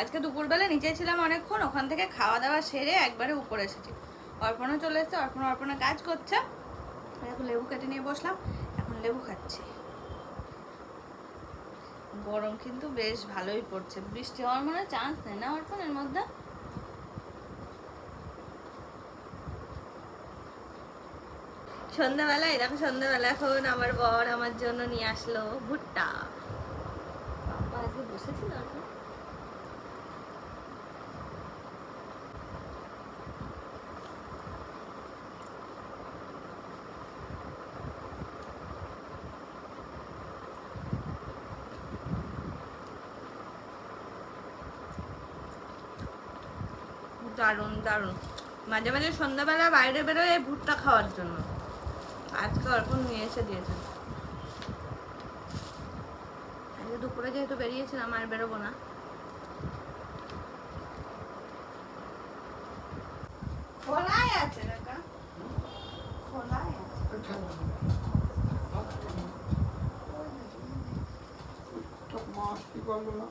আজকে দুপুরবেলা নিচে ছিলাম অনেকক্ষণ, ওখান থেকে খাওয়া দাওয়া সেরে একবারে উপরে এসেছি। অর্পণও চলে এসেছে, অর্পণা কাজ করছে। এখন লেবু কেটে নিয়ে বসলাম, এখন লেবু খাচ্ছি। গরম কিন্তু বেশ ভালোই পড়ছে, বৃষ্টি হওয়ার মনে চান্স নেই না অর্পণের মধ্যে। সন্ধ্যাবেলায় দেখো, সন্ধ্যাবেলা এখন আমার বর আমার জন্য নিয়ে আসলো ভুট্টা। বাবা আজকে বসেছিল অর্পণ। দারুণ দারুণ। মাঝে মাঝে সন্ধ্যাবেলা বাইরে বেরোয় এই ভুট্টা খাওয়ার জন্য। আজকে অর্পণ নিয়ে এসে দিয়েছে। আজকে দুপুরে যেহেতু বেরিয়েছিলাম আর বেরোবো না। খোলাই আছে কাকা, খোলাই আছে। মাছ কি করলো না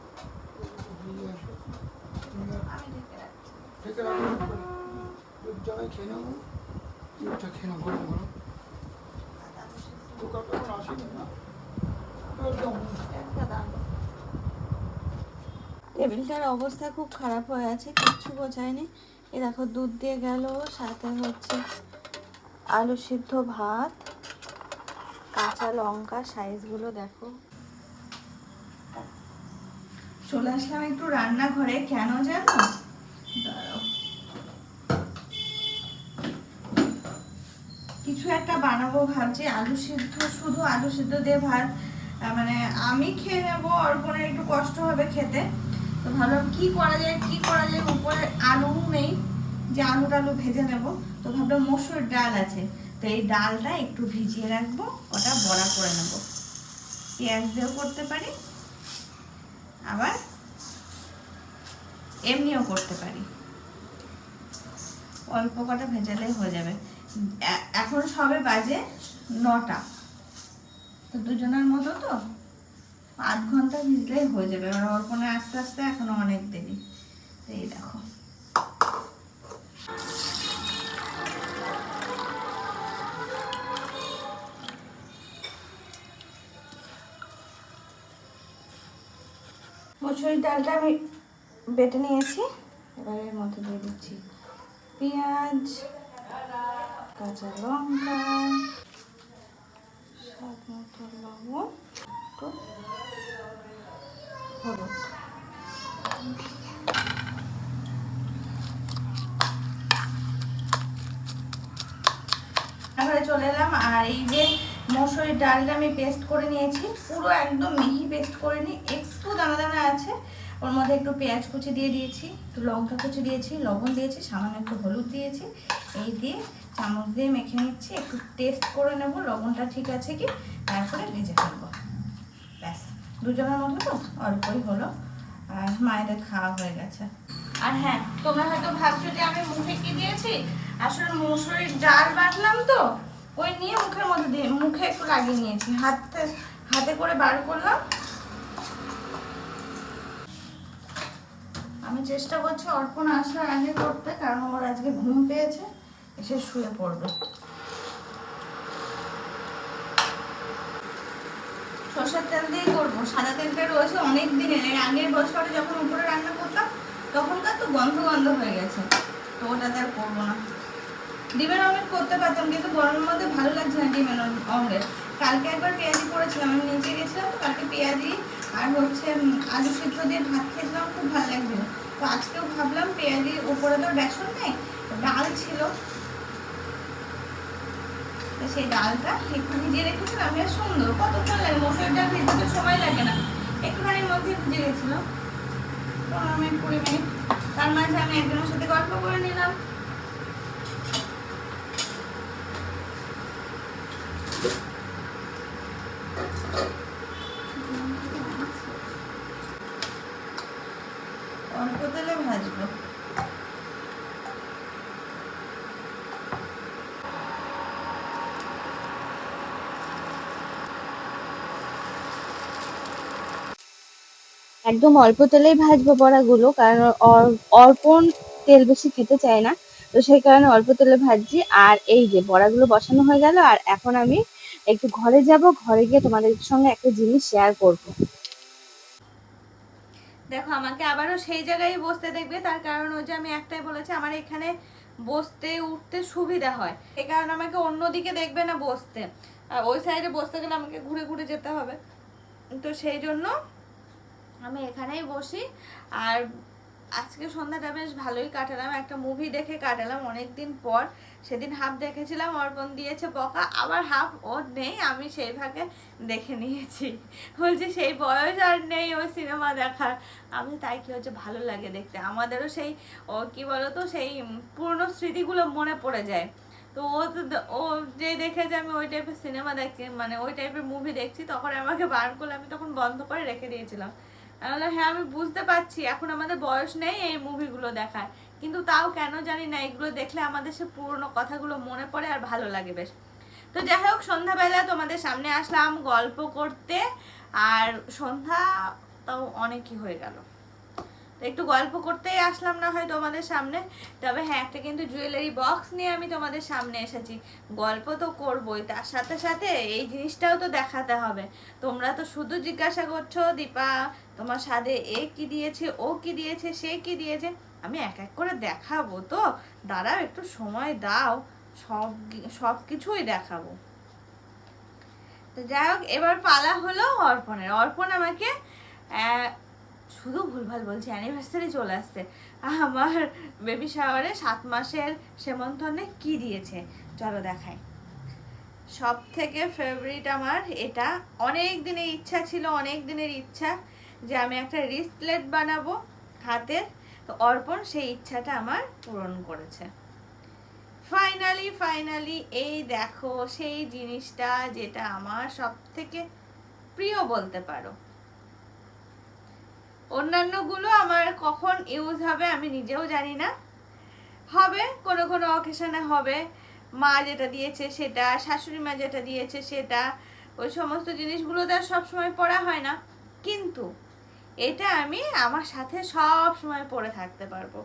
আমি ঢেকে রাখছি। ঢেকে রাখবো, দুধ জায়গায় খেয়ে নেবো, দুধটা খেয়ে নেবো গরম গরম। দোকানটা কোনো আসেনি না, টেবিলটার অবস্থা খুব খারাপ হয়ে আছে, কিচ্ছু বোঝায়নি। এ দেখো দুধ দিয়ে গেল, সাথে হচ্ছে আলু সিদ্ধ ভাত, কাঁচা লঙ্কা, সাইজগুলো দেখো। চলে আসলাম একটু রান্নাঘরে, কেন জানো? দাঁড়াও, কিছু একটা বানাবো ভাবছি। আলু সিদ্ধ, শুধু আলু সিদ্ধ দিয়ে ভাত মানে আমি খেয়ে নেবো, অর্পণের একটু কষ্ট হবে খেতে। তো ভাবলাম কি করা যায় কি করা যায়, উপরে আলু নেই যে আলু টালু ভেজে নেব। তো ভাবলাম মসুর ডাল আছে, তো এই ডালটা একটু ভিজিয়ে রাখবো, ওটা বড়া করে নেব। পেঁয়াজ দিয়েও করতে পারি, আবার এমনিও করতে পারি। অল্প কটা ভেজালেই হয়ে যাবে। এখন সবে বাজে 9টা, তো দুজনের মতো তো 8 ঘন্টা ভিজলেই হয়ে যাবে। আর অর্পণে আস্তে আস্তে এখনো অনেক দেরি। এই দেখো, মসুরির ডালটা আমি বেটে নিয়েছি। এবার এর মধ্যে দিয়ে দিচ্ছি পেঁয়াজ, কাঁচা লঙ্কা, স্বাদ মতো লবণ, একটু হলুদ। তারপরে চলে এলাম, আর এই যে মসুরির ডালটা আমি পেস্ট করে নিয়েছি, পুরো একদম মিহি পেস্ট করে নিই, একটু দানা দানা আছে। ওর মধ্যে একটু পেঁয়াজ কুচি দিয়ে দিয়েছি, একটু লঙ্কা কুচি দিয়েছি, লবণ দিয়েছি, সামান্য একটু হলুদ দিয়েছি। এই দিয়ে চামচ দিয়ে মেখে নিচ্ছি, একটু টেস্ট করে নেব লবণটা ঠিক আছে কি, তারপরে ভেজে ফেলবো। ব্যাস, দুজনের মধ্যে তো অল্পই হলো, আর মায়েদের খাওয়া হয়ে গেছে। আর হ্যাঁ, তোমরা হয়তো ভাবছো যে আমি মুখে কি দিয়েছি, আসলে মসুরির ডাল বাটলাম তো, ওই নিয়ে মুখের মধ্যে দিয়ে মুখে একটু লাগিয়ে নিয়েছি, হাতে করে বার করলাম। আমি চেষ্টা করছি অর্পণ আসার আগে করতে, কারণ আমার আজকে ঘুম পেয়েছে, এসে শুয়ে পড়বে। সরষের তেল দিয়েই করবো, সাদা তেলটা রয়েছে অনেক দিনের, এর আগের বছরে যখন উপরে রান্না করতাম তখনকার তো গন্ধ গন্ধ হয়ে গেছে, তো ওটাতে আর করবো না। ডিমের অমলেট করতে পারতাম, কিন্তু গরমের মধ্যে ভালো লাগছে না ডিমের অমলেট। কালকে একবার পেঁয়াজি করেছিলাম, আমি নিচে গেছিলাম তো কালকে পেঁয়াজি আর হচ্ছে আলু সিদ্ধ দিয়ে ভাত খেয়েছিলাম, খুব ভালো লাগছিল। তো আজকেও ভাবলাম পেঁয়াজির উপরে তো বেসন নেই, ডাল ছিল, তো সেই ডালটা একটু ভিজিয়ে রেখেছিলাম। বেশ সুন্দর, কতক্ষণ লাগে, মসুরের ডাল ভিজতে সময় লাগে না, একটুখানির মধ্যে ভিজে গেছিল 15 মিনিট 20 মিনিট। তার মাঝে আমি একজনের সাথে গল্প করে নিলাম। অল্প তেলে ভাজবো। একদম অল্প তেলেই ভাজবো বড়াগুলো, কারণ অর্পণ তেল বেশি খেতে চায় না, তো সেই কারণে অল্প তেলে ভাজছি। আর এই যে বড়াগুলো বসানো হয়ে গেল, আর এখন আমি একটু ঘরে যাব, ঘরে গিয়ে তোমাদের সঙ্গে একটা জিনিস শেয়ার করব। দেখো আমাকে আবারও সেই জায়গায় বসতে দেখবে, তার কারণ ওই যে আমি একটাই বলেছি আমার এখানে বসতে উঠতে সুবিধা হয়, এই কারণে আমাকে অন্যদিকে দেখবে না বসতে, আর ওই সাইডে বসতে গেলে আমাকে ঘুরে ঘুরে যেতে হবে, তো সেই জন্য আমি এখানেই বসি। আর আজকে সন্ধ্যাটা বেশ ভালোই কাটালাম, একটা মুভি দেখে কাটালাম অনেকদিন পর। সেদিন হাফ দেখেছিলাম, অর্পণ দিয়েছে বকা, আবার হাফ ওর নেই, আমি সেই ভাগে দেখে নিয়েছি। বলছে সেই বয়স আর নেই ওই সিনেমা দেখার। আমি তাই কি হচ্ছে, ভালো লাগে দেখতে, আমাদেরও সেই ও কি বলতো সেই পুরনো স্মৃতিগুলো মনে পড়ে যায়। তো ও যে দেখেছে আমি ওই টাইপের সিনেমা দেখছি, মানে ওই টাইপের মুভি দেখছি, তখন আমাকে বার করলে আমি তখন বন্ধ করে রেখে দিয়েছিলাম। আমি বললাম হ্যাঁ আমি বুঝতে পারছি এখন আমাদের বয়স নেই এই মুভিগুলো দেখার, কিন্তু তাও কেন জানি না এগুলো দেখলে আমাদের সে পুরনো কথাগুলো মনে পড়ে আর ভালো লাগে বেশ। তো যাই হোক সন্ধ্যাবেলা তোমাদের সামনে আসলাম গল্প করতে, আর সন্ধ্যা তাও অনেকই হয়ে গেল, তো একটু গল্প করতেই আসলাম না হয় তোমাদের সামনে। তবে হ্যাঁ একটা কিন্তু জুয়েলারি বক্স নিয়ে আমি তোমাদের সামনে এসেছি, গল্প তো করবোই, তার সাথে সাথে এই জিনিসটাও তো দেখাতে হবে। তোমরা তো শুধু জিজ্ঞাসা করছো দীপা তোমার স্বাদে এ কি দিয়েছে, ও কি দিয়েছে, সে কি দিয়েছে, আমি এক এক করে দেখাবো, তো দাঁড়াও একটু সময় দাও, সব সব কিছুই দেখাবো। তো যাই হোক এবার পালা হলো অর্পণের। অর্পণ আমাকে শুধু ভুলভাল বলছি, অ্যানিভার্সারি চলে আসছে, আমার বেবি শাওয়ারে 7 মাসের সেমন্তনে কি দিয়েছে চলো দেখাই। সব থেকে ফেভারিট আমার এটা, অনেক দিনের ইচ্ছা ছিল, অনেক দিনের ইচ্ছা যে আমি একটা রিস্টলেট বানাবো হাতের, তো অর্পণ সেই ইচ্ছাটা আমার পূরণ করেছে। ফাইনালি এই দেখো সেই জিনিসটা যেটা আমার সব থেকে প্রিয় বলতে পারো। অন্যান্যগুলো আমার কখন ইউজ হবে আমি নিজেও জানি না, হবে কোনো কোনো অকেশনে হবে, মা যেটা দিয়েছে সেটা, শাশুড়ি মা যেটা দিয়েছে সেটা, ওই সমস্ত জিনিসগুলো তো আর সবসময় পরা হয় না, কিন্তু এটা আমি আমার সাথে সব সময় পরে থাকতে পারবো।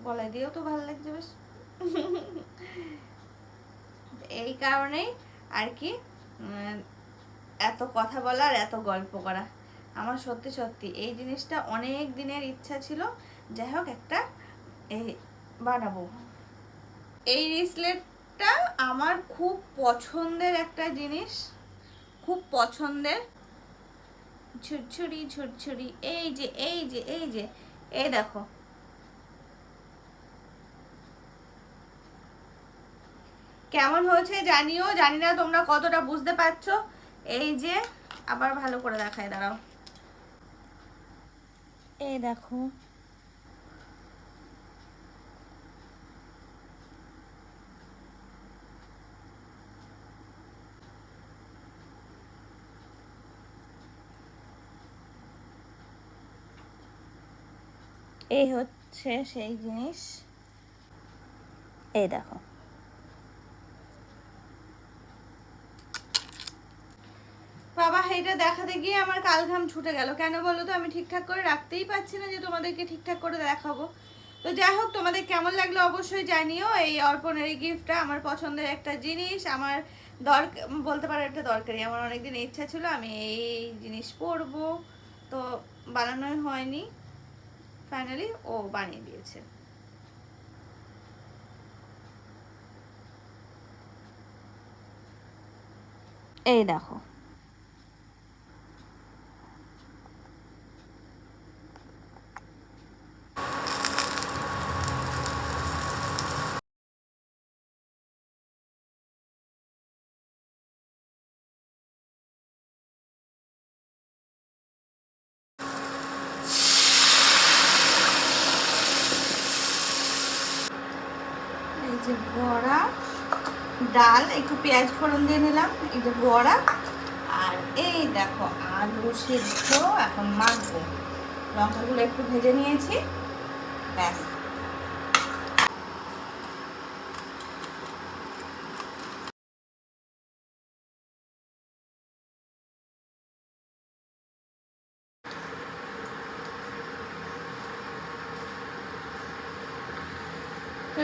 গলায় দিয়েও তো ভালো লাগছে বেশ। এই কারণেই আর কি এত কথা বলা আর এত গল্প করা, আমার সত্যি সত্যি এই জিনিসটা অনেক দিনের ইচ্ছা ছিল, যাই হোক একটা এই বানাবো। এই রিসলেটটা আমার খুব পছন্দের একটা জিনিস, খুব পছন্দের। ঝুরঝুরি ঝুরঝুরি, এই যে এই যে এই যে এই দেখো, কেমন হয়েছে জানিও, জানি না তোমরা কতটা বুঝতে পারছো। এই যে আবার ভালো করে দেখায় দাঁড়াও, এই দেখো এই হচ্ছে সেই জিনিস, এই দেখো। বাবা এটা দেখাতে গিয়ে আমার কাল ঘাম ছুটে গেল, কেন বলো তো, আমি ঠিকঠাক করে রাখতেই পারছি না যে তোমাদেরকে ঠিকঠাক করে দেখাবো। তো যাই হোক তোমাদের কেমন লাগলো অবশ্যই জানিও। এই অর্পণের এই গিফটটা আমার পছন্দের একটা জিনিস, আমার বলতে পারো একটা দরকারি, আমার অনেকদিন ইচ্ছা ছিল আমি এই জিনিস পরবো, তো বানানোই হয়নি, ফাইনালি ও বানিয়ে দিয়েছে। এই দেখো, এই যে বড়া, ডাল, একটু পেঁয়াজ ফোড়ন দিয়ে নিলাম, এই যে বড়া, আর এই দেখো আলু সিদ্ধ এখন মাখবো, লঙ্কাগুলো একটু ভেজে নিয়েছি, ব্যাস।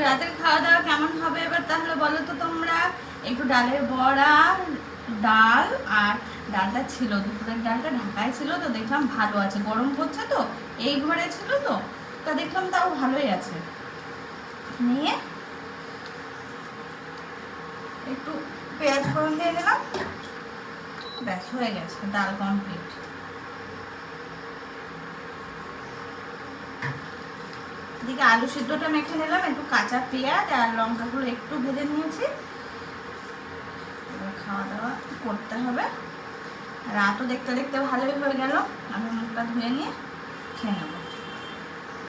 রাতের খাওয়া দাওয়া কেমন হবে এবার তাহলে বলো তো তোমরা। একটু ডালের বড়া, ডাল, আর ডালটা ছিল দুপুরের ডালটা ঢাকায় ছিল, তো দেখলাম ভালো আছে, গরম পড়ছে তো, এই ঘরে ছিল তো, তা দেখলাম তাও ভালোই আছে। নিয়ে একটু পেঁয়াজ ফোড়ন দিয়ে দিলাম, ব্যাস হয়ে গেছে, ডাল কমপ্লিট। এদিকে আলু সিদ্ধটা মেখে নিলাম, একটু কাঁচা পেঁয়াজ আর লঙ্কাগুলো একটু ভেজে নিয়েছি। এবার খাওয়া দাওয়া করতে হবে। রাতও দেখতে দেখতে ভালোই হয়ে গেল। আমি মুখটা ধুয়ে নিয়ে